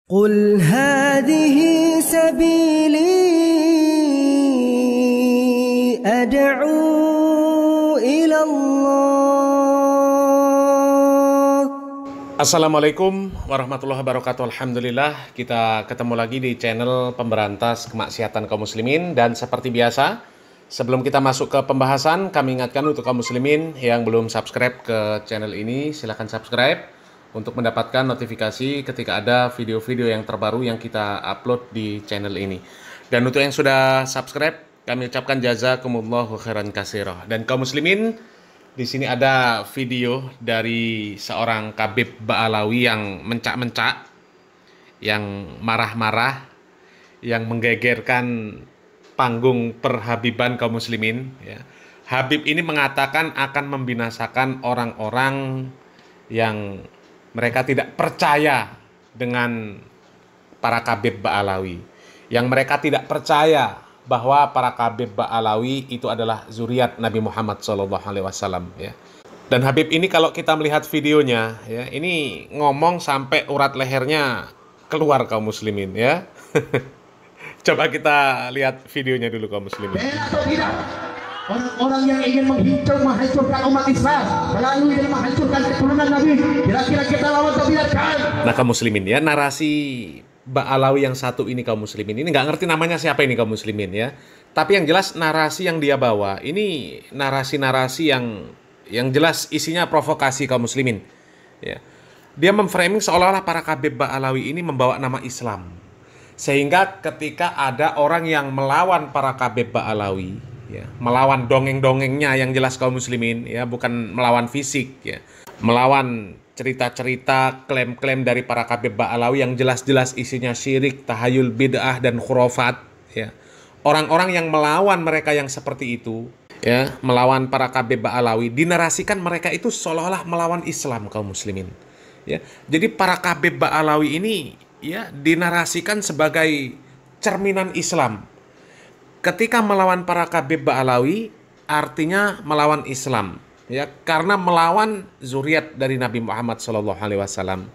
قل هذه سبيلي أدعو إلى الله. Assalamualaikum warahmatullahi wabarakatuh. Alhamdulillah, kita ketemu lagi di channel pemberantas kemaksiatan kaum muslimin. Dan seperti biasa, sebelum kita masuk ke pembahasan, kami ingatkan untuk kaum muslimin yang belum subscribe ke channel ini, silahkan subscribe untuk mendapatkan notifikasi ketika ada video-video yang terbaru yang kita upload di channel ini. Dan untuk yang sudah subscribe, kami ucapkan jazakumullahu khairan katsira. Dan kaum muslimin, di sini ada video dari seorang Khabib Ba'alawi yang mencak-mencak, yang marah-marah, yang menggegerkan panggung perhabiban kaum muslimin. Ya. Habib ini mengatakan akan membinasakan orang-orang yang mereka tidak percaya dengan para Khabib Ba'alawi, yang mereka tidak percaya bahwa para Khabib Ba'alawi itu adalah zuriat Nabi Muhammad SAW. Ya. Dan Habib ini kalau kita melihat videonya, ya, ini ngomong sampai urat lehernya keluar kaum muslimin, ya. Coba kita lihat videonya dulu kaum muslimin. Orang-orang yang ingin menghancurkan umat Islam melalui dari menghancurkan keturunan Nabi, kira-kira kita lawan atau tidak kan? Nah kaum muslimin, ya, narasi Ba'alawi yang satu ini kaum muslimin, ini nggak ngerti namanya siapa ini kaum muslimin, ya. Tapi yang jelas narasi yang dia bawa ini narasi-narasi yang jelas isinya provokasi kaum muslimin, ya. Dia memframing seolah-olah para Khabib Ba'alawi ini membawa nama Islam, sehingga ketika ada orang yang melawan para Khabib Ba'alawi, ya, melawan dongeng-dongengnya yang jelas kaum muslimin, ya, bukan melawan fisik, ya, melawan cerita-cerita, klaim-klaim dari para Khabib Ba'alawi yang jelas-jelas isinya syirik, tahayul, bid'ah, dan khurafat, ya. Orang-orang yang melawan mereka yang seperti itu, ya, melawan para Khabib Ba'alawi, dinarasikan mereka itu seolah-olah melawan Islam kaum muslimin, ya. Jadi para Khabib Ba'alawi ini, ya, dinarasikan sebagai cerminan Islam. Ketika melawan para Khabib Ba'alawi, artinya melawan Islam, ya, karena melawan zuriat dari Nabi Muhammad SAW.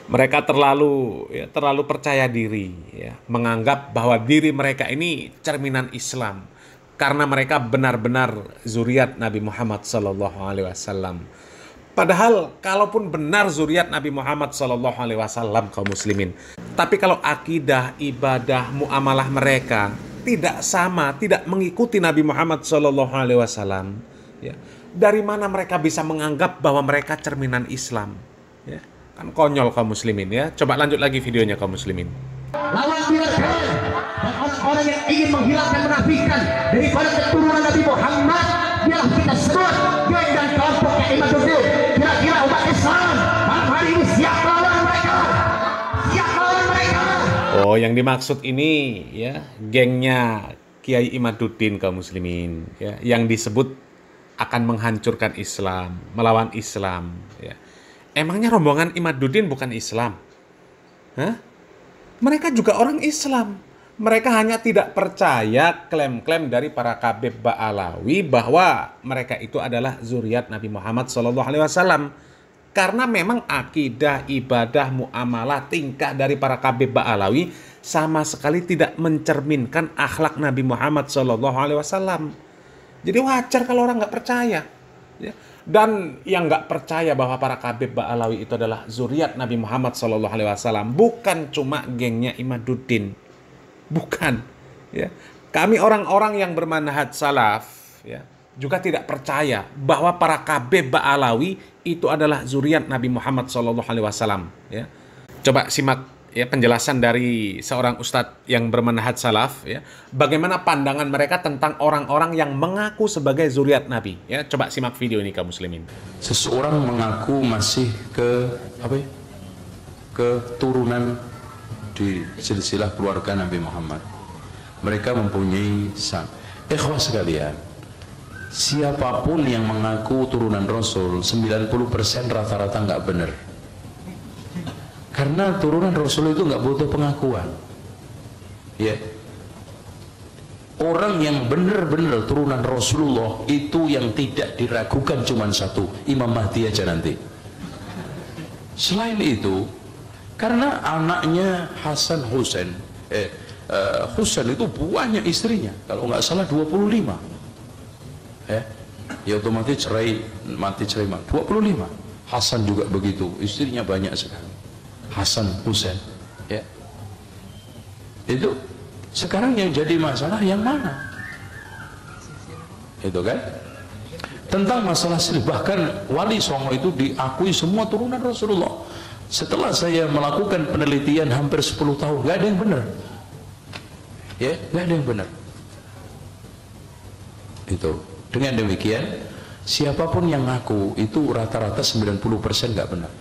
Mereka terlalu percaya diri, ya, menganggap bahwa diri mereka ini cerminan Islam, karena mereka benar-benar zuriat Nabi Muhammad SAW. Padahal kalaupun benar zuriat Nabi Muhammad SAW kaum muslimin, tapi kalau akidah, ibadah, muamalah mereka tidak sama, tidak mengikuti Nabi Muhammad SAW, ya, dari mana mereka bisa menganggap bahwa mereka cerminan Islam? Ya, kan konyol kaum muslimin, ya. Coba lanjut lagi videonya kaum muslimin. Lawan biarkan orang-orang yang ingin menghilangkan menafikan daripada keturunan Nabi Muhammad, biarlah kita sebut geng dan kelompok yang Imaduddin. Kira-kira umat Islam malam hari ini siap melawan mereka? Siap melawan mereka? Oh, yang dimaksud ini, ya, gengnya Kiai Imaduddin kaum muslimin, ya, yang disebut akan menghancurkan Islam, melawan Islam, ya. Emangnya rombongan Imaduddin bukan Islam? Hah? Mereka juga orang Islam. Mereka hanya tidak percaya klaim-klaim dari para Khabib Ba'alawi bahwa mereka itu adalah zuriat Nabi Muhammad SAW. Karena memang akidah, ibadah, muamalah, tingkah dari para Khabib Ba'alawi sama sekali tidak mencerminkan akhlak Nabi Muhammad SAW. Jadi wajar kalau orang nggak percaya, ya. Dan yang nggak percaya bahwa para Khabib Ba'alawi itu adalah zuriat Nabi Muhammad SAW bukan cuma gengnya Imaduddin, bukan, ya. Kami orang-orang yang bermanhaj salaf, ya, juga tidak percaya bahwa para Khabib Ba'alawi itu adalah zuriat Nabi Muhammad SAW, ya. Coba simak, ya, penjelasan dari seorang ustadz yang bermanhaj salaf, ya, bagaimana pandangan mereka tentang orang-orang yang mengaku sebagai zuriat Nabi, ya. Coba simak video ini kaum muslimin. Seseorang mengaku masih keturunan di silsilah keluarga Nabi Muhammad. Mereka mempunyai ikhwah sekalian, siapapun yang mengaku turunan Rasul 90% rata-rata nggak benar. Karena turunan Rasul itu nggak butuh pengakuan, ya. Orang yang benar-benar turunan Rasulullah itu yang tidak diragukan cuma satu, Imam Mahdi aja nanti. Selain itu, Karena anaknya Hasan Husain, Husain itu banyak istrinya, kalau nggak salah 25. Ya otomatis mati cerai 25. Hasan juga begitu, istrinya banyak sekali. Hasan Husain, ya. Itu sekarang yang jadi masalah yang mana? Itu kan? Tentang masalah sirih, bahkan Wali Songo itu diakui semua turunan Rasulullah. Setelah saya melakukan penelitian hampir 10 tahun, gak ada yang benar. Ya, gak ada yang benar. Itu. Dengan demikian, siapapun yang ngaku itu rata-rata 90% gak benar.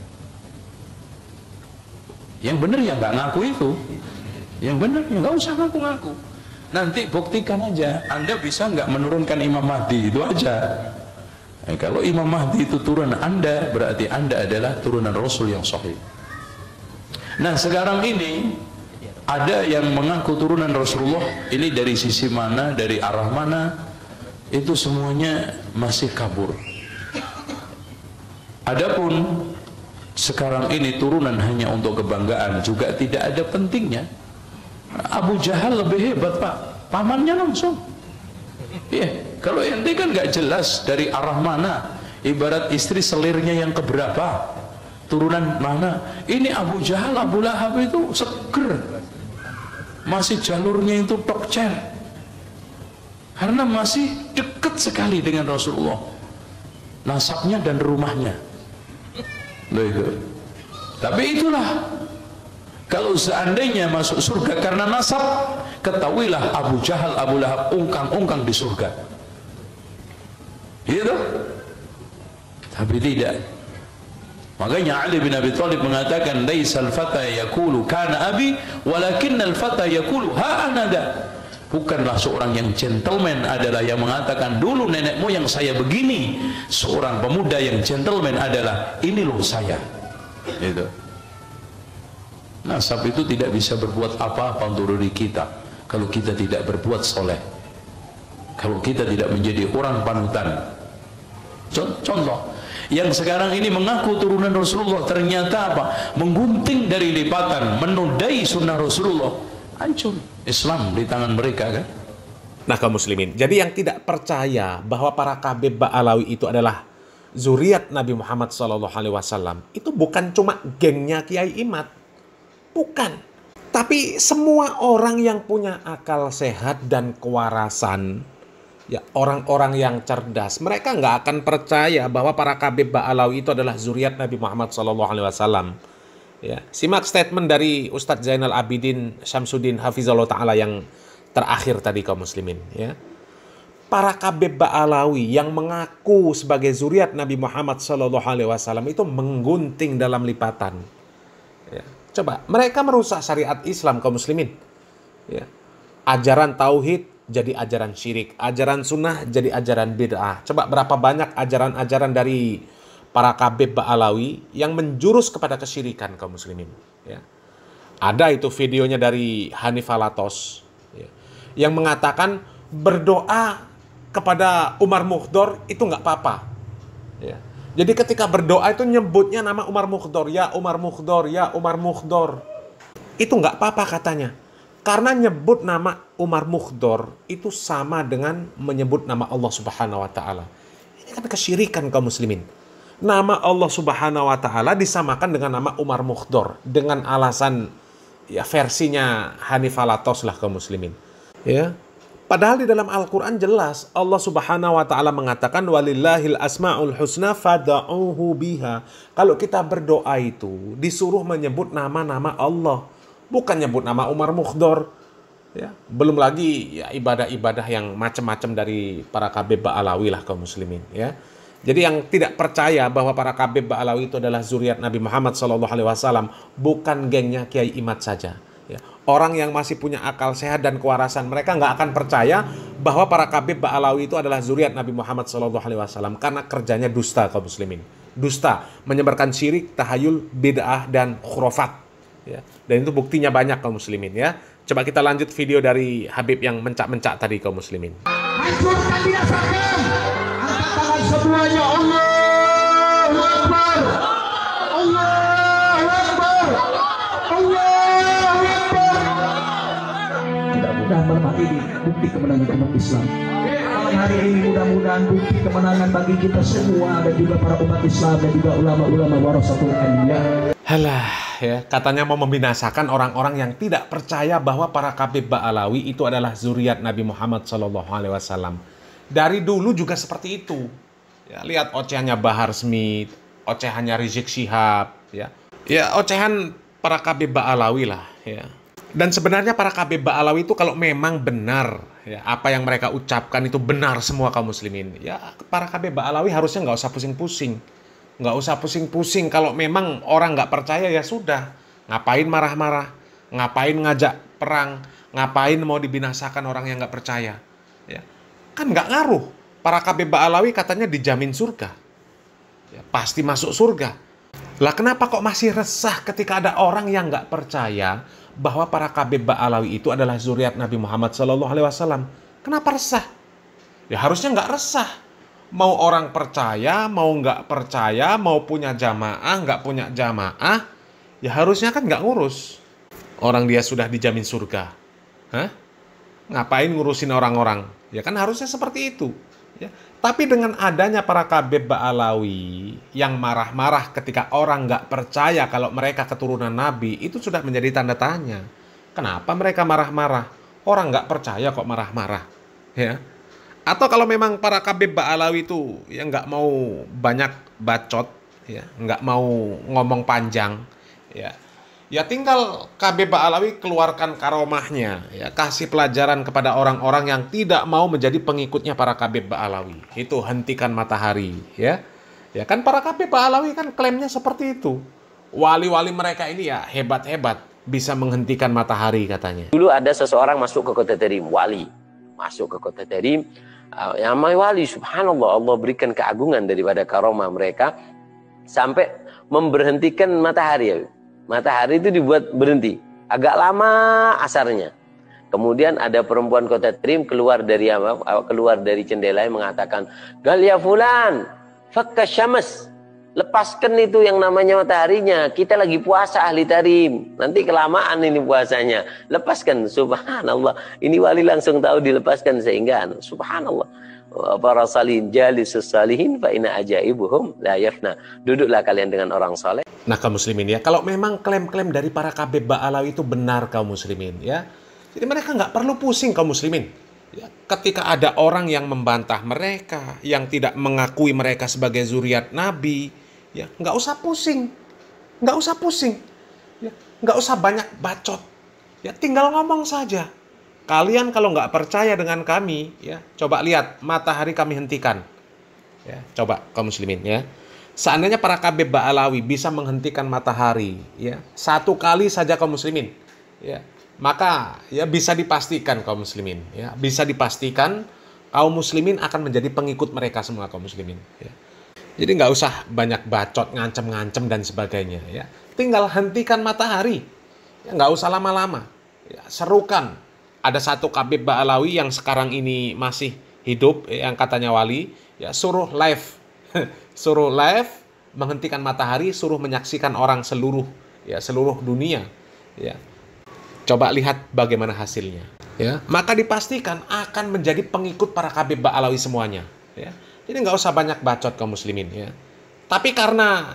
Yang benar yang gak ngaku itu. Yang benar ya gak usah ngaku-ngaku. Nanti buktikan aja, Anda bisa nggak menurunkan Imam Mahdi, itu aja. Kalau Imam Mahdi itu turunan Anda, berarti Anda adalah turunan Rasul yang sahih. Nah sekarang ini ada yang mengaku turunan Rasulullah, ini dari sisi mana, dari arah mana, itu semuanya masih kabur. Adapun sekarang ini turunan hanya untuk kebanggaan, juga tidak ada pentingnya. Abu Jahal lebih hebat Pak, pamannya langsung. Kalau ente kan nggak jelas dari arah mana, ibarat istri selirnya yang keberapa, turunan mana. Ini Abu Jahal, Abu Lahab itu seger, masih jalurnya itu tokcer, karena masih dekat sekali dengan Rasulullah, nasabnya dan rumahnya. Tapi itulah, kalau seandainya masuk surga karena nasab, ketahuilah Abu Jahal, Abu Lahab ungkang-ungkang di surga. Gitu? Tapi tidak. Makanya Ali bin Abi Thalib mengatakan, "Laisal fata yaqulu kana abi, walakinnal fata yaqulu ha anada." Bukanlah seorang yang gentleman adalah yang mengatakan dulu nenek moyang saya begini. Seorang pemuda yang gentleman adalah ini loh saya. Gitu. Nasab itu tidak bisa berbuat apa-apa untuk diri kita kalau kita tidak berbuat soleh, kalau kita tidak menjadi orang panutan. Contoh yang sekarang ini mengaku turunan Rasulullah, ternyata apa? Menggunting dari lipatan, menodai sunnah Rasulullah. Hancur Islam di tangan mereka kan. Nah kaum muslimin, jadi yang tidak percaya bahwa para Khabib Ba'alawi itu adalah zuriat Nabi Muhammad SAW, itu bukan cuma gengnya Kiai Imad, bukan. Tapi semua orang yang punya akal sehat dan kewarasan, ya orang-orang yang cerdas, mereka nggak akan percaya bahwa para Khabib Ba'alawi itu adalah zuriat Nabi Muhammad SAW. Ya, simak statement dari Ustadz Zainal Abidin Syamsuddin Hafizallahu Ta'ala yang terakhir tadi kaum muslimin. Ya. Para Khabib Ba'alawi yang mengaku sebagai zuriat Nabi Muhammad SAW itu menggunting dalam lipatan. Ya. Coba, mereka merusak syariat Islam kaum muslimin. Ya. Ajaran tauhid jadi ajaran syirik, ajaran sunnah jadi ajaran bid'ah. Coba berapa banyak ajaran-ajaran dari para Khabib Ba'alawi yang menjurus kepada kesyirikan kaum muslimin. Ya. Ada itu videonya dari Hanif Alatos, ya, yang mengatakan berdoa kepada Umar Mukhdor itu nggak apa-apa. Ya. Jadi ketika berdoa itu nyebutnya nama Umar Mukhdor, ya Umar Mukhdor, ya Umar Mukhdor. Itu nggak apa-apa katanya. Karena nyebut nama Umar Mukhdor itu sama dengan menyebut nama Allah Subhanahu wa Ta'ala. Ini kan kesyirikan kaum muslimin. Nama Allah Subhanahu wa Ta'ala disamakan dengan nama Umar Mukhdor dengan alasan ya versinya Hanif Alatos lah kaum muslimin. Ya. Padahal di dalam Al-Qur'an jelas Allah Subhanahu wa Ta'ala mengatakan walillahil asmaul husna fad'uhu biha. Kalau kita berdoa itu disuruh menyebut nama-nama Allah, bukan nyebut nama Umar Mukhdor. Ya, belum lagi ya ibadah-ibadah yang macam-macam dari para Khabib Ba'alawi lah kaum muslimin, ya. Jadi yang tidak percaya bahwa para Khabib Ba'alawi itu adalah zuriat Nabi Muhammad SAW bukan gengnya Kiai Imad saja. Ya. Orang yang masih punya akal sehat dan kewarasan, mereka nggak akan percaya bahwa para Khabib Ba'alawi itu adalah zuriat Nabi Muhammad SAW karena kerjanya dusta kaum muslimin. Dusta, menyebarkan syirik, tahayul, bid'ah, dan khurafat. Ya. Dan itu buktinya banyak kaum muslimin. Ya. Coba kita lanjut video dari Habib yang mencak-mencak tadi kaum muslimin. Hancurkan binasakan. Angkat tangan semuanya. Allahu Akbar. Allahu Akbar. ini bukti kemenangan umat Islam. Malam hari ini mudah-mudahan bukti kemenangan bagi kita semua dan juga para umat Islam dan juga ulama-ulama warasatul anbiya. Halah, ya, katanya mau membinasakan orang-orang yang tidak percaya bahwa para Khabib Ba'alawi itu adalah zuriat Nabi Muhammad SAW. Dari dulu juga seperti itu. Ya, lihat ocehannya Bahar Smith, ocehannya Rizik Syihab, ya. Ya, ocehan para Khabib Ba'alawi lah, ya. Dan sebenarnya para Khabib Ba'alawi itu kalau memang benar, ya, apa yang mereka ucapkan itu benar semua kaum muslimin, ya, para Khabib Ba'alawi harusnya nggak usah pusing-pusing. Nggak usah pusing-pusing. Kalau memang orang nggak percaya, ya sudah. Ngapain marah-marah? Ngapain ngajak perang? Ngapain mau dibinasakan orang yang nggak percaya? Ya. Kan nggak ngaruh. Para Khabib Ba'alawi katanya dijamin surga. Ya, pasti masuk surga. Lah kenapa kok masih resah ketika ada orang yang nggak percaya bahwa para Khabib Ba'alawi itu adalah zuriat Nabi Muhammad SAW? Kenapa resah? Ya harusnya nggak resah. Mau orang percaya, mau nggak percaya, mau punya jamaah, nggak punya jamaah, ya harusnya kan nggak ngurus. Orang dia sudah dijamin surga. Hah? Ngapain ngurusin orang-orang? Ya kan harusnya seperti itu. Ya. Tapi dengan adanya para Khabib Ba'alawi yang marah-marah ketika orang nggak percaya kalau mereka keturunan Nabi, itu sudah menjadi tanda tanya. Kenapa mereka marah-marah? Orang nggak percaya kok marah-marah. Ya. Atau kalau memang para Khabib Ba'alawi itu ya nggak mau banyak bacot, ya nggak mau ngomong panjang, ya tinggal Khabib Ba'alawi keluarkan karomahnya, ya kasih pelajaran kepada orang-orang yang tidak mau menjadi pengikutnya para Khabib Ba'alawi. Itu hentikan matahari, ya kan para Khabib Ba'alawi kan klaimnya seperti itu. Wali-wali mereka ini ya hebat-hebat, bisa menghentikan matahari katanya. Dulu ada seseorang masuk ke kota Tarim, wali masuk ke kota Tarim. Yang wali, subhanallah, Allah berikan keagungan daripada karomah mereka sampai memberhentikan matahari. Matahari itu dibuat berhenti agak lama asarnya. Kemudian ada perempuan kota Tarim keluar dari jendela yang mengatakan, "Gal ya fulan, fakka syams." Lepaskan itu yang namanya mataharinya. Kita lagi puasa ahli Tarim. Nanti kelamaan ini puasanya. Lepaskan. Subhanallah. Ini wali langsung tahu dilepaskan sehingga subhanallah. Para salihin jalisus salihin fa inna ajaibuhum la yafna. Duduklah kalian dengan orang saleh. Nah, kaum muslimin ya, kalau memang klaim-klaim dari para Khabib Ba'alawi itu benar kaum muslimin ya. Jadi mereka nggak perlu pusing kaum muslimin. Ya, ketika ada orang yang membantah mereka, yang tidak mengakui mereka sebagai zuriat Nabi, ya nggak usah pusing, ya nggak usah banyak bacot, ya tinggal ngomong saja. Kalian kalau nggak percaya dengan kami, ya coba lihat matahari kami hentikan, ya coba kaum muslimin ya. Seandainya para Khabib Ba'alawi bisa menghentikan matahari, ya satu kali saja kaum muslimin, ya maka ya bisa dipastikan kaum muslimin, ya bisa dipastikan kaum muslimin akan menjadi pengikut mereka semua kaum muslimin. Ya. Jadi nggak usah banyak bacot, ngancem-ngancem dan sebagainya. Ya. Tinggal hentikan matahari. Ya, nggak usah lama-lama. Ya, serukan. Ada satu Khabib Ba'alawi yang sekarang ini masih hidup, yang katanya wali. Ya, suruh live. Suruh live, menghentikan matahari, suruh menyaksikan orang seluruh dunia. Ya. Coba lihat bagaimana hasilnya. Ya. Maka dipastikan akan menjadi pengikut para Khabib Ba'alawi semuanya. Ya. Jadi nggak usah banyak bacot kaum muslimin ya. Tapi karena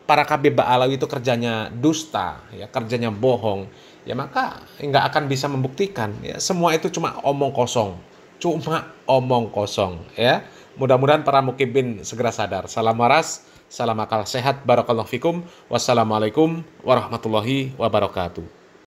para Khabib Ba'alawi itu kerjanya dusta, ya kerjanya bohong, ya maka nggak akan bisa membuktikan. Ya semua itu cuma omong kosong, ya. Mudah-mudahan para mukibin segera sadar. Salam waras, salam akal sehat, barakallahu fikum. Wassalamualaikum warahmatullahi wabarakatuh.